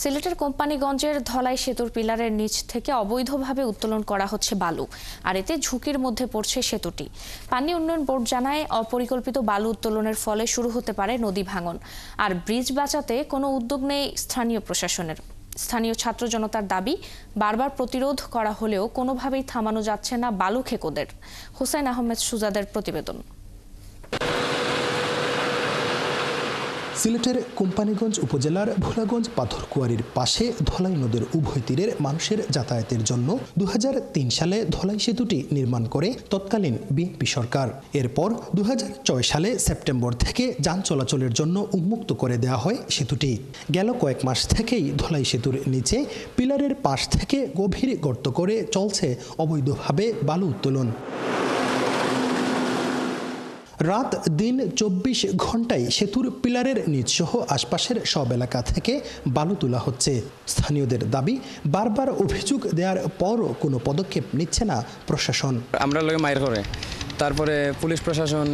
সিলেটের কোম্পানিগঞ্জের ধলাই সেতুর পিলারের নিচ থেকে অবৈধভাবে উত্তোলন করা হচ্ছে বালু, আর এতে ঝুঁকির মধ্যে পড়ছে সেতুটি। পানি উন্নয়ন বোর্ড জানায়, অপরিকল্পিত বালু উত্তোলনের ফলে শুরু হতে পারে নদী ভাঙন। আর ব্রিজ বাঁচাতে কোনো উদ্যোগ নেই স্থানীয় প্রশাসনের। স্থানীয় ছাত্র জনতার দাবি, বারবার প্রতিরোধ করা হলেও কোনোভাবেই থামানো যাচ্ছে না বালু খেকোদের। হুসাইন আহমেদ সুজাদের প্রতিবেদন। সিলেটের কোম্পানিগঞ্জ উপজেলার ভোলাগঞ্জ পাথরকুয়ারির পাশে ধলাই নদের উভয় তীরের মানুষের যাতায়াতের জন্য ২০০৩ সালে ধলাই সেতুটি নির্মাণ করে তৎকালীন বিএনপি সরকার। এরপর ২০০৬ সালে সেপ্টেম্বর থেকে যান চলাচলের জন্য উন্মুক্ত করে দেওয়া হয় সেতুটি। গেল কয়েক মাস থেকেই ধলাই সেতুর নিচে পিলারের পাশ থেকে গভীর গর্ত করে চলছে অবৈধভাবে বালু উত্তোলন। রাত দিন ২৪ ঘন্টায় সেতুর পিলারের নিচসহ আশপাশের সব এলাকা থেকে বালু তোলা হচ্ছে। স্থানীয়দের দাবি, বারবার অভিযোগ দেওয়ার পরও কোনো পদক্ষেপ নিচ্ছে না প্রশাসন। আমরা লোকে মাইর করে, তারপরে পুলিশ প্রশাসন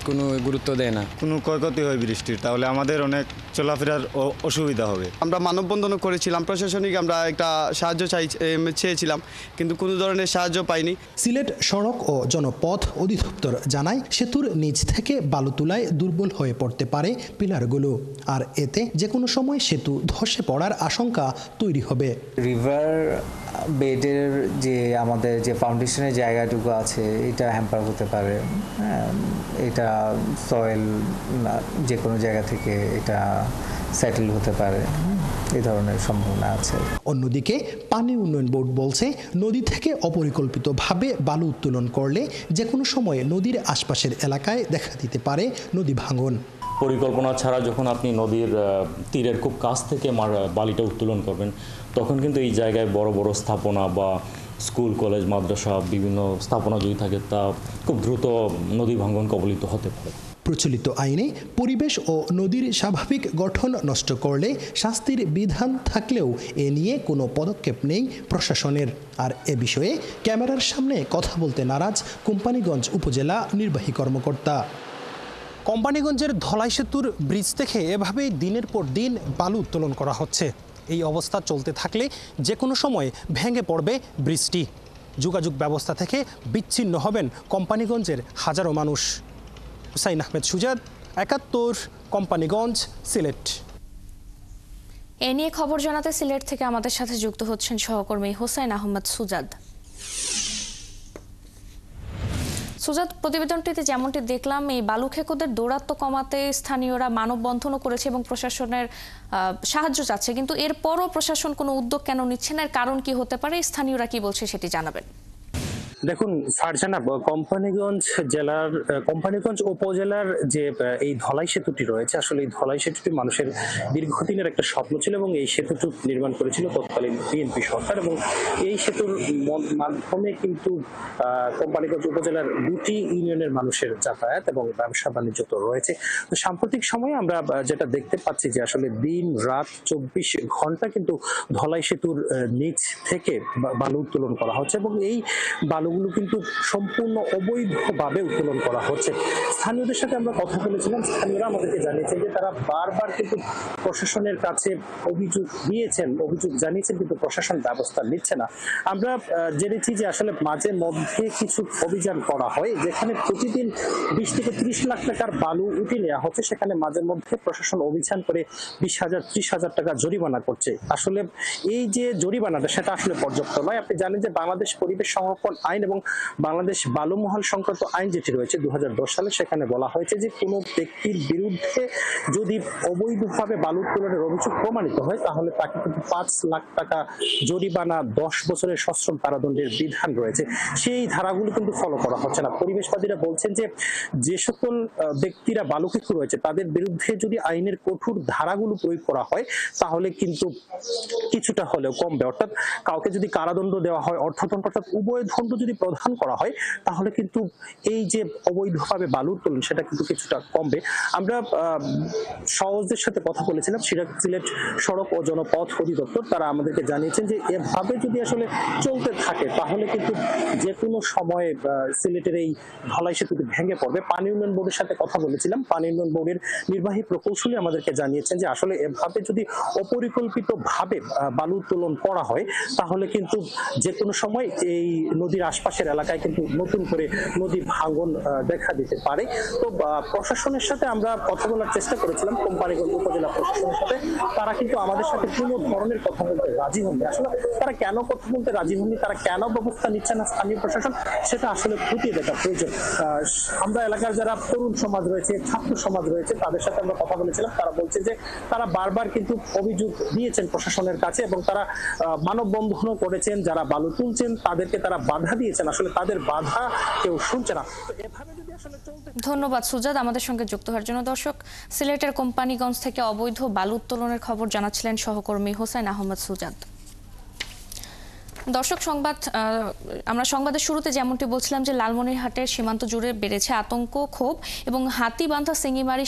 কোনো গুরুত্ব দেয় না। কোনো ক্ষয়ক্ষতি হয় বৃষ্টির, তাহলে আমাদের অনেক চলাফেরার অসুবিধা হবে। আমরা মানববন্ধনও করেছিলাম, প্রশাসনিক আমরা একটা সাহায্য চেয়েছিলাম, কিন্তু কোনো ধরনের সাহায্য পাইনি। সিলেট সড়ক ও জনপথ অধিদপ্তর জানায়, সেতুর নিচ থেকে বালু তোলায় দুর্বল হয়ে পড়তে পারে পিলারগুলো, আর এতে যে কোনো সময় সেতু ধসে পড়ার আশঙ্কা তৈরি হবে। রিভার বেডের যে আমাদের যে ফাউন্ডেশনের জায়গাটুকু আছে, এটা হ্যাম্পার হতে পারে। হ্যাঁ, এটা সয়েল যে কোনো জায়গা থেকে এটা সেটেল হতে পারে, এই ধরনের সম্ভাবনা আছে। অন্যদিকে পানি উন্নয়ন বোর্ড বলছে, নদী থেকে অপরিকল্পিতভাবে বালু উত্তোলন করলে যে কোনো সময় নদীর আশপাশের এলাকায় দেখা দিতে পারে নদী ভাঙন। পরিকল্পনা ছাড়া যখন আপনি নদীর তীরের খুব কাছ থেকে বালিটা উত্তোলন করবেন, তখন কিন্তু এই জায়গায় বড় বড় স্থাপনা বা স্কুল, কলেজ, মাদ্রাসা বিভিন্ন স্থাপনা যদি থাকে, তা খুব দ্রুত নদী ভাঙন কবলিত হতে পারে। প্রচলিত আইনে পরিবেশ ও নদীর স্বাভাবিক গঠন নষ্ট করলে শাস্তির বিধান থাকলেও এ নিয়ে কোনো পদক্ষেপ নেই প্রশাসনের। আর এ বিষয়ে ক্যামেরার সামনে কথা বলতে নারাজ কোম্পানিগঞ্জ উপজেলা নির্বাহী কর্মকর্তা। কোম্পানিগঞ্জের ধলাই সেতুর ব্রিজ থেকে এভাবেই দিনের পর দিন বালু উত্তোলন করা হচ্ছে। এই অবস্থা চলতে থাকলে যে কোনো সময় ভেঙে পড়বে ব্রিজটি। যোগাযোগ ব্যবস্থা থেকে বিচ্ছিন্ন হবেন কোম্পানিগঞ্জের হাজারো মানুষ। হুসাইন আহমেদ সুজাদ, ৭১, কোম্পানিগঞ্জ, সিলেট। এ নিয়ে খবর জানাতে সিলেট থেকে আমাদের সাথে যুক্ত হচ্ছেন সহকর্মী হুসাইন আহমেদ সুজাদ। সুজাদ, প্রতিবেদনটিতে যেমনটি দেখলাম, এই বালু খেকোদের দৌরাত্ম্য কমাতে স্থানীয়রা মানববন্ধনও করেছে এবং প্রশাসনের সাহায্য চাচ্ছে, কিন্তু এরপরও প্রশাসন কোনো উদ্যোগ কেন নিচ্ছে না? এর কারণ কি হতে পারে? স্থানীয়রা কি বলছে সেটি জানাবেন। দেখুন ফারজানা, কোম্পানিগঞ্জ উপজেলার যে এই ধলাই সেতুটি রয়েছে, আসলে এই ধলাই সেতুটি মানুষের দীর্ঘদিনের একটা স্বপ্ন ছিল এবং এই সেতুটি নির্মাণ করেছিল তৎকালীন বিএনপি সরকার, এবং এই সেতুর মাধ্যমে কিন্তু কোম্পানিগঞ্জ উপজেলার 2টি ইউনিয়নের মানুষের যাতায়াত এবং ব্যবসা বাণিজ্য তো রয়েছে। তো সাম্প্রতিক সময়ে আমরা যেটা দেখতে পাচ্ছি যে আসলে দিন রাত 24 ঘন্টা কিন্তু ধলাই সেতুর নিচ থেকে বালু উত্তোলন করা হচ্ছে, এবং এই বালুগুলো কিন্তু সম্পূর্ণ অবৈধভাবে উত্তোলন করা হচ্ছে। স্থানীয়দের সাথে আমরা কথা বলেছিলাম, স্থানীয়রা আমাদেরকে জানিয়েছেন যে তারা বারবার কিন্তু প্রশাসনের কাছে অভিযোগ জানিয়েছেন, কিন্তু প্রশাসন ব্যবস্থা নিচ্ছে না। আমরা জেনেছি যে আসলে মাঝে মধ্যে কিছু অভিযান করা হয়, যেখানে প্রতিদিন 20 থেকে 30 লাখ টাকার বালু উঠিয়ে নেওয়া হচ্ছে, সেখানে মাঝে মধ্যে প্রশাসন অভিযান করে 20,000 30,000 টাকা জরিমানা করছে। আসলে এই যে জরিমানাটা, সেটা আসলে পর্যাপ্ত নয়। আপনি জানেন যে বাংলাদেশ পরিবেশ সংরক্ষণ আইন এবং বাংলাদেশ বালুমহাল সংক্রান্ত আইন যেটি রয়েছে 2010 সালে, সেখানে বলা হয়েছে যে কোনো ব্যক্তির বিরুদ্ধে যদি অবৈধভাবে বালু উত্তোলনের অভিযোগ প্রমাণিত হয়, তাহলে তাকে কিন্তু 5 লাখ টাকা জরিমানা, 10 বছরের সশ্রম কারাদণ্ডের বিধান রয়েছে। সেই ধারাগুলো কিন্তু ফলো করা হচ্ছে না। পরিবেশবাদীরা বলছেন যে সকল ব্যক্তিরা বালু খেকো রয়েছে, তাদের বিরুদ্ধে যদি আইনের কঠোর ধারাগুলো প্রয়োগ করা হয়, তাহলে কিন্তু কিছুটা হলেও কমবে। অর্থাৎ কাউকে যদি কারাদণ্ড দেওয়া হয়, অর্থদণ্ড, অর্থাৎ উভয় দণ্ড যদি যদি প্রদান করা হয় তাহলে কিন্তু এই যে অবৈধভাবে বালু উত্তোলন সেটা কিন্তু কিছুটা কমবে। আমরা সওজদের সাথে কথা বলেছিলাম, সিলেট সড়ক ও জনপথ অধিদপ্তর, তারা আমাদেরকে জানিয়েছেন যে এভাবে যদি আসলে চলতে থাকে তাহলে কিন্তু যে কোনো সময়ে সিলেটের এই ধলাই সেতুটি ভেঙে পড়বে। পানি উন্নয়ন বোর্ডের সাথে কথা বলেছিলাম, পানি উন্নয়ন বোর্ডের নির্বাহী প্রকৌশলী আমাদেরকে জানিয়েছেন যে আসলে এভাবে যদি অপরিকল্পিতভাবে বালু উত্তোলন করা হয় তাহলে কিন্তু যে কোনো সময় এই নদীর আশপাশের এলাকায় কিন্তু নতুন করে নদী ভাঙন দেখা দিতে পারে। তো প্রশাসনের সাথে আমরা কথা বলার চেষ্টা করেছিলাম, কোম্পানিগঞ্জ উপজেলা প্রশাসনের সাথে, তারা কিন্তু আমাদের সাথে কোনো ধরনের কথা বলতে রাজি হননি। আসলে তারা কেন কথা বলতে রাজি হননি, তারা কেন ব্যবস্থা নিচ্ছে না স্থানীয় প্রশাসন, সেটা আসলে খতিয়ে দেখা প্রয়োজন। আমরা এলাকার যারা তরুণ সমাজ রয়েছে, ছাত্র সমাজ রয়েছে, তাদের সাথে আমরা কথা বলেছিলাম, তারা বলছে যে তারা বারবার কিন্তু অভিযোগ দিয়েছেন প্রশাসনের কাছে এবং তারা মানববন্ধনও করেছেন, যারা বালু তুলছেন তাদেরকে তারা বাধা দিয়েছেন, আসলে তাদের বাধা কেউ শুনছে না। তো এভাবে যদি আসলে চলতে। ধন্যবাদ সুজাত আমাদের সঙ্গে যুক্ত হওয়ার জন্য। দর্শক, সিলেটের কোম্পানিগঞ্জ থেকে অবৈধ বালু উত্তোলনের খবর জানাচ্ছিলেন সহকর্মী হোসেন আহমদ সুজাত। দর্শক, আমরা সংবাদের শুরুতে যেমনটি বলছিলাম যে লালমনিরহাটের সীমান্ত জুড়ে বেড়েছে আতঙ্ক, ক্ষোভ এবং হাতিবান্ধা সিঙ্গিমারি